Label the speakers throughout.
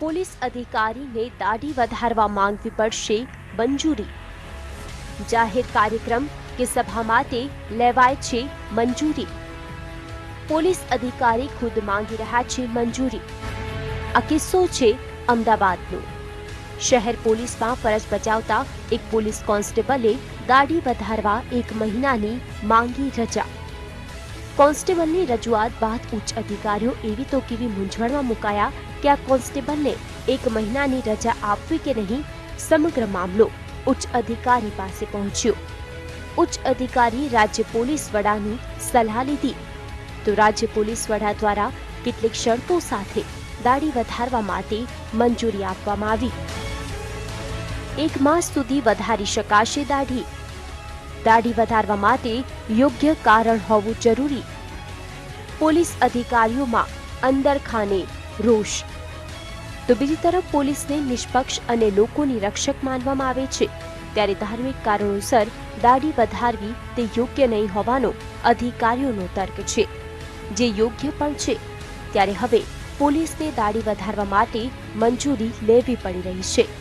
Speaker 1: Police અધિકારીને દાઢી વધારવા માંગવી પડશે મંજૂરી। જાહેર કાર્યક્રમ કે સભા માટે લેવાય છે મંજૂરી। પોલીસ અધિકારી ખુદ માંગી રહ્યા છે મંજૂરી। આ કિસ્સો છે અમદાવાદનો। શહેર પોલીસમાં ફરજ બજાવતા એક પોલીસ કોન્સ્ટેબલે દાઢી વધારવા 1 મહિનાની માંગી રજા। કોન્સ્ટેબલની રજૂઆત બાદ ઉચ્ચ અધિકારીઓ એવી તો કેવી મૂંઝવણમાં મુકાયા કે આ કોન્સ્ટેબલને 1 મહિનાની રજા આપવી કે નહીં, સમગ્ર મામલો ઉચ્ચ અધિકારી પાસે પહોંચ્યો। ઉચ્ચ અધિકારી રાજ્ય પોલીસ વડાની સલાહ લીધી તો રાજ્ય પોલીસ વડા દ્વારા કેટલીક શરતો સાથે દાઢી વધારવા માટે મંજૂરી આપવામાં આવી। 1 માસ સુધી વધારી શકાશે દાઢી। દાઢી વધારવા માટે યોગ્ય કારણ હોવું જરૂરી। પોલીસ અધિકારીઓમાં અંદરખાને રોષ તો બીજી તરફ પોલીસને નિષ્પક્ષ અને લોકોની રક્ષક માનવામાં આવે છે, ત્યારે ધાર્મિક કારણોસર દાઢી વધારવી તે યોગ્ય નહીં હોવાનો અધિકારીઓનો તર્ક છે, જે યોગ્ય પણ છે। ત્યારે હવે પોલીસને દાઢી વધારવા માટે મંજૂરી લેવી પડી રહી છે,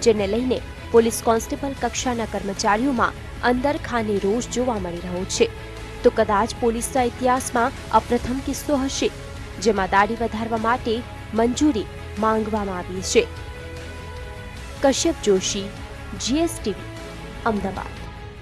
Speaker 1: જેને લઈને પોલીસ કોન્સ્ટેબલ કક્ષાના કર્મચારીઓમાં અંદરખાને રોષ જોવા મળી રહ્યો છે। તો કદાચ પોલીસના ઇતિહાસમાં આ પ્રથમ કિસ્સો હશે જેમાં દાઢી વધારવા માટે મંજૂરી માંગવામાં આવી છે। કશ્યપ જોશી, GSTV, અમદાવાદ।